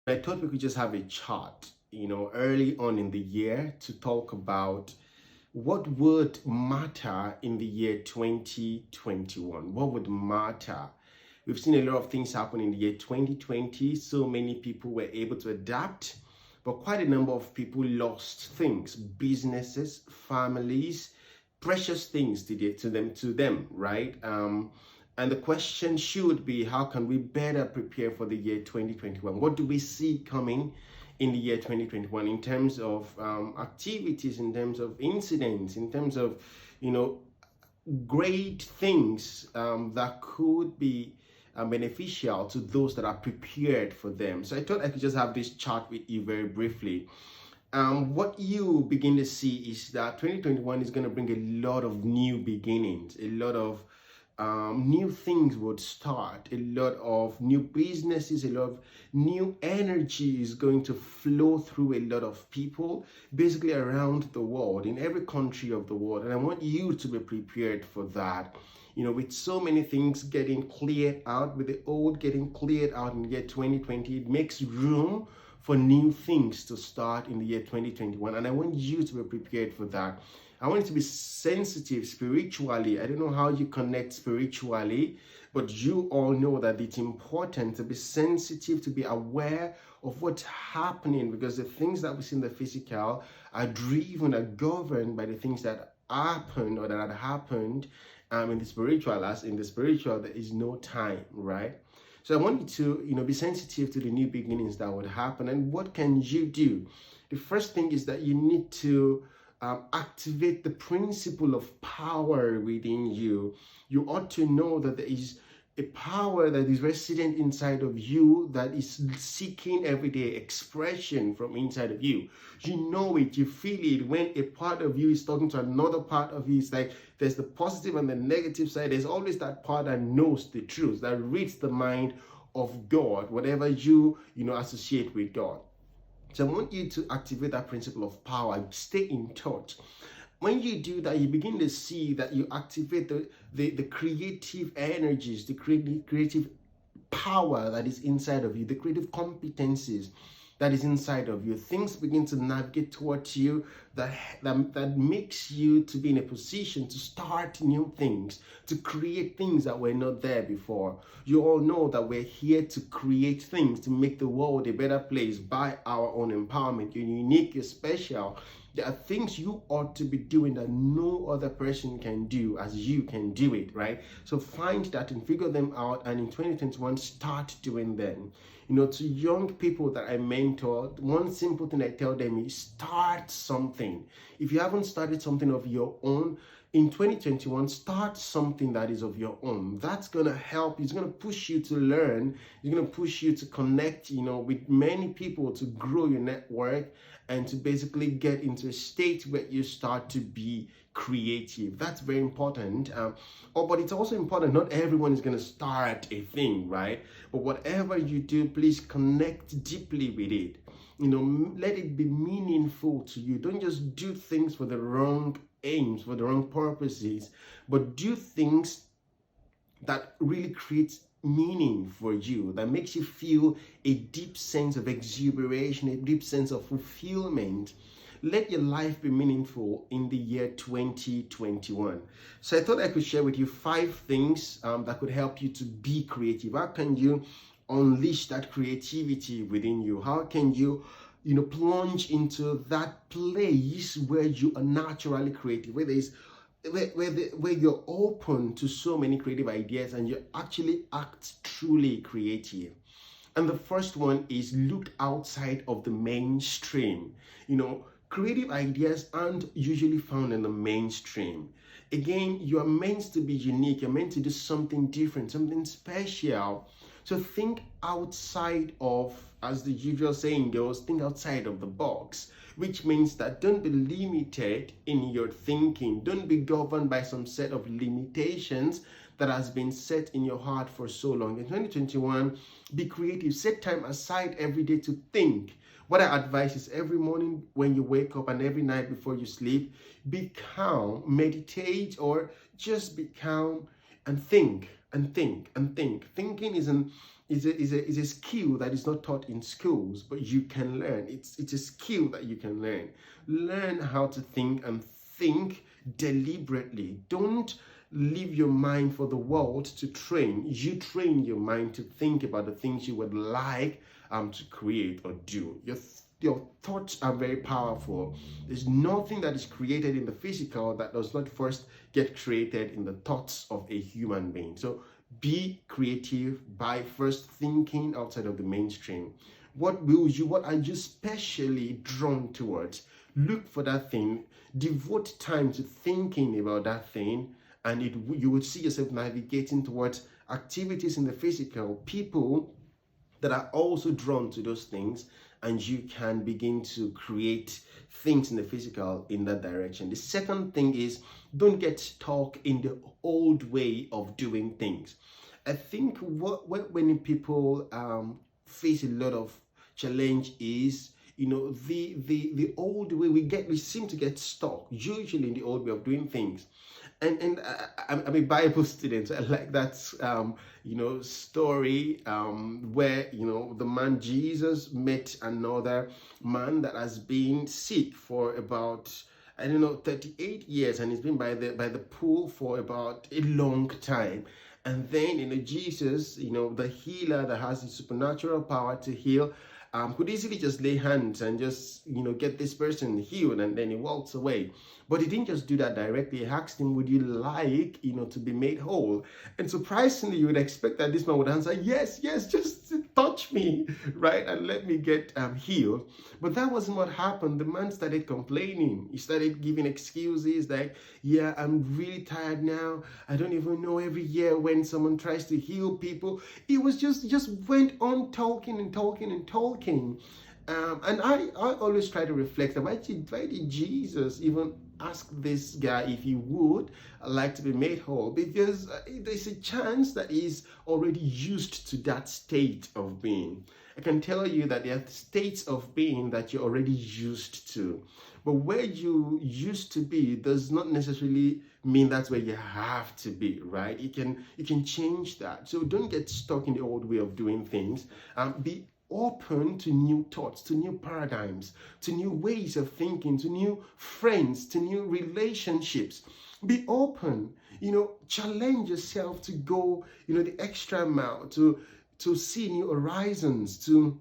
I thought we could just have a chat, early on in the year to talk about what would matter in the year 2021. What would matter? We've seen a lot of things happen in the year 2020. So many people were able to adapt, but quite a number of people lost things, businesses, families, precious things to them, right? And the question should be, how can we better prepare for the year 2021? What do we see coming in the year 2021 in terms of activities, in terms of incidents, in terms of, great things that could be beneficial to those that are prepared for them. So I thought I could just have this chat with you very briefly. What you begin to see is that 2021 is going to bring a lot of new beginnings, a lot of new things would start, a lot of new businesses, a lot of new energy is going to flow through a lot of people, basically around the world, in every country of the world. And I want you to be prepared for that. With so many things getting cleared out, with the old getting cleared out in the year 2020, it makes room for new things to start in the year 2021. And I want you to be prepared for that. I want you to be sensitive spiritually. I don't know how you connect spiritually, but you all know that it's important to be sensitive, to be aware of what's happening, because the things that we see in the physical are driven, are governed by the things that happened or that had happened in the spiritual. As in the spiritual, there is no time, right? So I want you to, be sensitive to the new beginnings that would happen. And what can you do? The first thing is that you need to activate the principle of power within you. You ought to know that there is a power that is resident inside of you that is seeking everyday expression from inside of you. You know it, you feel it when a part of you is talking to another part of you. It's like there's the positive and the negative side. There's always that part that knows the truth, that reads the mind of God, whatever you associate with God. So I want you to activate that principle of power. Stay in touch. When you do that, you begin to see that you activate the creative energies, the creative power that is inside of you, the creative competencies that is inside of you. Things begin to navigate towards you that makes you to be in a position to start new things, to create things that were not there before. You all know that we're here to create things, to make the world a better place by our own empowerment. You're unique, you're special. There are things you ought to be doing that no other person can do as you can do it, right? So find that and figure them out, and in 2021, start doing them. To young people that I mentor, one simple thing I tell them is start something. If you haven't started something of your own, in 2021, start something that is of your own. That's going to help. It's going to push you to learn. It's going to push you to connect, with many people, to grow your network and to basically get into a state where you start to be creative. That's very important. But it's also important, not everyone is going to start a thing, right? But whatever you do, please connect deeply with it. Let it be meaningful to you. Don't just do things for the wrong aims, for the wrong purposes, but do things that really creates meaning for you, that makes you feel a deep sense of exuberation, a deep sense of fulfillment. Let your life be meaningful in the year 2021. So I thought I could share with you 5 things that could help you to be creative. How can you unleash that creativity within you? How can you plunge into that place where you are naturally creative, where there is where you're open to so many creative ideas and you actually act truly creative. And the first one is look outside of the mainstream. Creative ideas aren't usually found in the mainstream. Again, you are meant to be unique. You're meant to do something different, something special. So think outside of, as the usual saying goes, think outside of the box, which means that don't be limited in your thinking. Don't be governed by some set of limitations that has been set in your heart for so long. In 2021, be creative. Set time aside every day to think. What I advise is every morning when you wake up and every night before you sleep, be calm, meditate, or just be calm and think and think and think. Thinking is an is a skill that is not taught in schools, but you can learn. It's a skill that you can learn. Learn how to think, and think deliberately. Don't leave your mind for the world to train. You train your mind to think about the things you would like to create or do. Your thoughts are very powerful. There's nothing that is created in the physical that does not first get created in the thoughts of a human being. So be creative by first thinking outside of the mainstream. What are you specially drawn towards? Look for that thing, devote time to thinking about that thing, and you would see yourself navigating towards activities in the physical, people that are also drawn to those things, and you can begin to create things in the physical in that direction. The second thing is, don't get stuck in the old way of doing things. I think when people face a lot of challenge is, the old way. We seem to get stuck usually in the old way of doing things. And I'm a Bible student, so I like that story where the man Jesus met another man that has been sick for about 38 years, and he's been by the pool for about a long time. And then Jesus, the healer that has the supernatural power to heal, could easily just lay hands and just get this person healed, and then he walks away. But he didn't just do that directly. He asked him, would you like to be made whole? And surprisingly, you would expect that this man would answer, yes, just touch me, right, and let me get healed. But that wasn't what happened. The man started complaining. He started giving excuses like, yeah, I'm really tired now. I don't even know, every year when someone tries to heal people, it was just went on talking and talking and talking. And I always try to reflect, why did Jesus even ask this guy if he would like to be made whole? Because there's a chance that he's already used to that state of being. I can tell you that there are states of being that you're already used to. But where you used to be does not necessarily mean that's where you have to be, right? You can change that. So don't get stuck in the old way of doing things. Be open to new thoughts, to new paradigms, to new ways of thinking, to new friends, to new relationships. Be open, challenge yourself to go, the extra mile, to see new horizons, to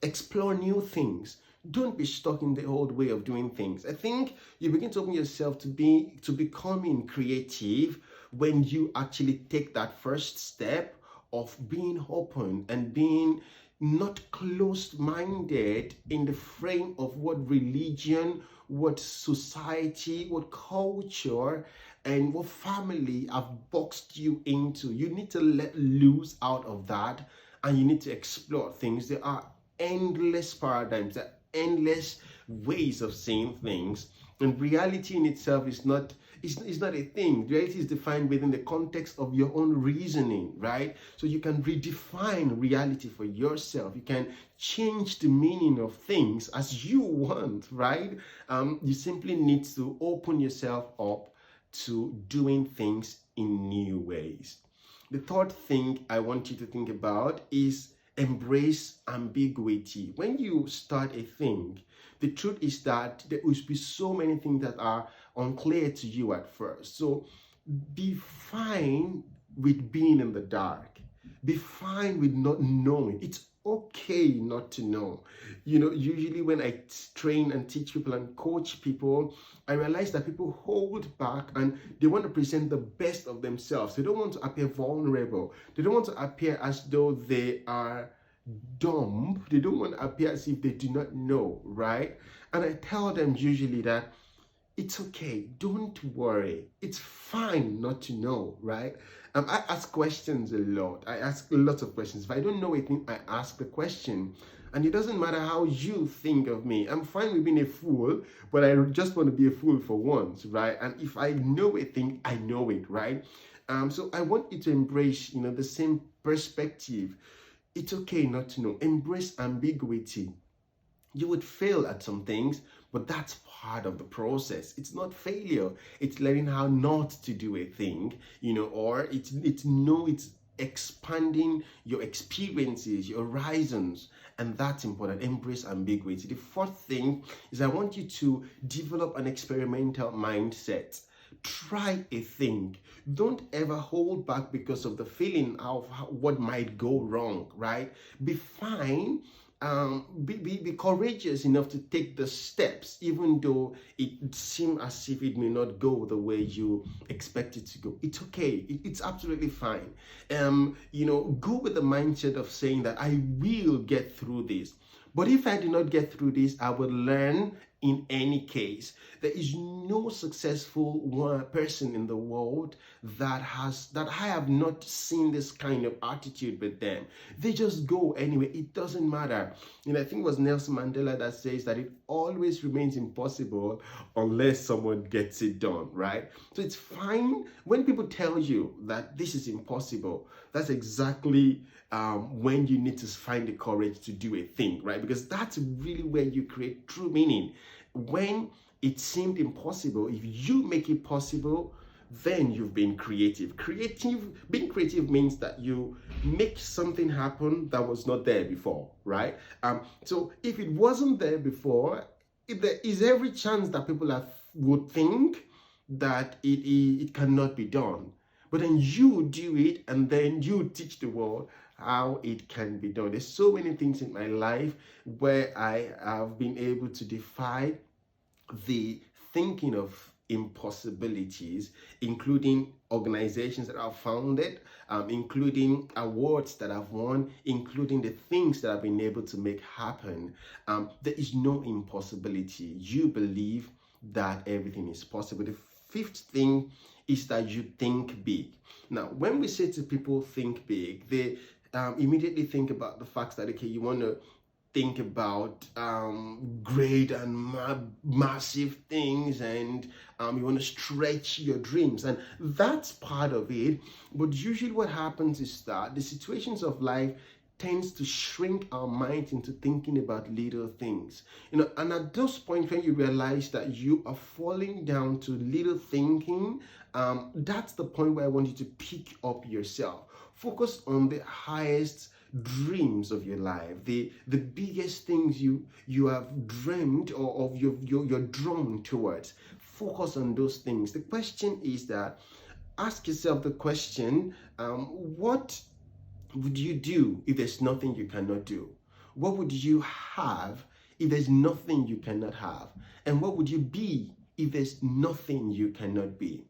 explore new things. Don't be stuck in the old way of doing things. I think you begin to open yourself to becoming creative when you actually take that first step of being open and being not closed-minded in the frame of what religion, what society, what culture, and what family have boxed you into. You need to let loose out of that, and you need to explore things. There are endless paradigms, there are endless ways of seeing things, and reality in itself is not a thing. Reality is defined within the context of your own reasoning, right? So you can redefine reality for yourself. You can change the meaning of things as you want, right? You simply need to open yourself up to doing things in new ways. The third thing I want you to think about is embrace ambiguity. When you start a thing, the truth is that there will be so many things that are unclear to you at first. So be fine with being in the dark. Be fine with not knowing. It's okay not to know. Usually when I train and teach people and coach people, I realize that people hold back and they want to present the best of themselves. They don't want to appear vulnerable. They don't want to appear as though they are dumb. They don't want to appear as if they do not know, right? And I tell them usually that it's okay, don't worry, it's fine not to know, right? I ask questions a lot. I ask lots of questions. If I don't know anything, I ask the question. And it doesn't matter how you think of me. I'm fine with being a fool, but I just want to be a fool for once, right? And if I know a thing, I know it, right? So I want you to embrace, the same perspective. It's okay not to know. Embrace ambiguity. You would fail at some things, but that's part of the process. It's not failure. It's learning how not to do a thing, or it's expanding your experiences, your horizons, and that's important. Embrace ambiguity. The fourth thing is I want you to develop an experimental mindset. Try a thing. Don't ever hold back because of the feeling of what might go wrong, right? Be fine. Be courageous enough to take the steps, even though it seems as if it may not go the way you expect it to go. It's okay. It's absolutely fine. Go with the mindset of saying that I will get through this. But if I do not get through this, I will learn in any case. There is no successful person in the world that I have not seen this kind of attitude with them. They just go anyway. It doesn't matter. I think it was Nelson Mandela that says that it always remains impossible unless someone gets it done, right? So it's fine when people tell you that this is impossible. That's exactly when you need to find the courage to do a thing, right? Because that's really where you create true meaning. When it seemed impossible, if you make it possible, then you've been creative. Being creative means that you make something happen that was not there before, right? So if it wasn't there before, there is every chance that people would think that it cannot be done. But then you do it, and then you teach the world how it can be done. There's so many things in my life where I have been able to defy the thinking of impossibilities, including organizations that I've founded, including awards that I've won, including the things that I've been able to make happen. There is no impossibility. You believe that everything is possible. The fifth thing is that you think big. Now, when we say to people think big, they immediately think about the fact that, okay, you want to think about great and massive things, and you want to stretch your dreams, and that's part of it. But usually what happens is that the situations of life tends to shrink our minds into thinking about little things, and at those points when you realize that you are falling down to little thinking, that's the point where I want you to pick up yourself. Focus on the highest dreams of your life, the biggest things you have dreamed or of you're drawn towards. Focus on those things. The question is that ask yourself the question, what would you do if there's nothing you cannot do? What would you have if there's nothing you cannot have? And what would you be if there's nothing you cannot be?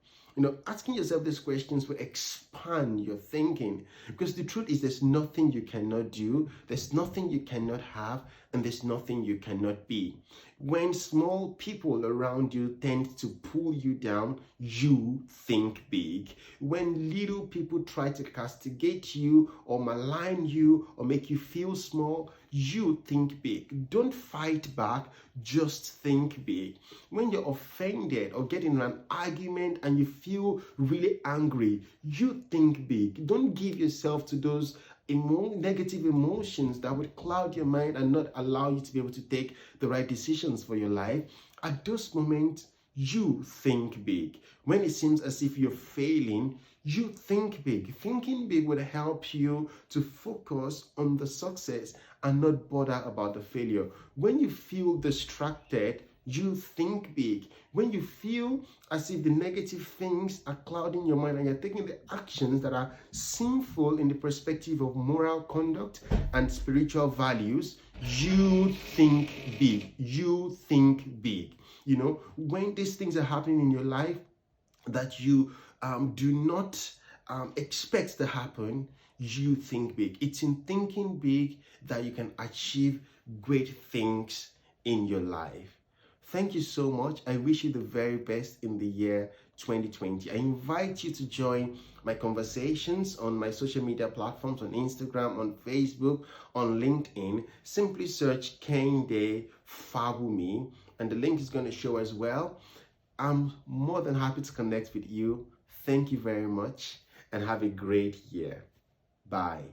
Asking yourself these questions will expand your thinking, because the truth is there's nothing you cannot do, there's nothing you cannot have, and there's nothing you cannot be. When small people around you tend to pull you down, you think big. When little people try to castigate you or malign you or make you feel small, you think big. Don't fight back, just think big. When you're offended or get in an argument and you feel really angry, you think big. Don't give yourself to those negative emotions that would cloud your mind and not allow you to be able to take the right decisions for your life. At those moments, you think big. When it seems as if you're failing, you think big. Thinking big would help you to focus on the success and not bother about the failure. When you feel distracted, you think big. When you feel as if the negative things are clouding your mind and you're taking the actions that are sinful in the perspective of moral conduct and spiritual values, you think big. You think big. When these things are happening in your life that you do not expect to happen, you think big. It's in thinking big that you can achieve great things in your life. Thank you so much. I wish you the very best in the year 2020. I invite you to join my conversations on my social media platforms, on Instagram, on Facebook, on LinkedIn. Simply search Kehinde Fawumi, and the link is going to show as well. I'm more than happy to connect with you. Thank you very much, and have a great year. Bye.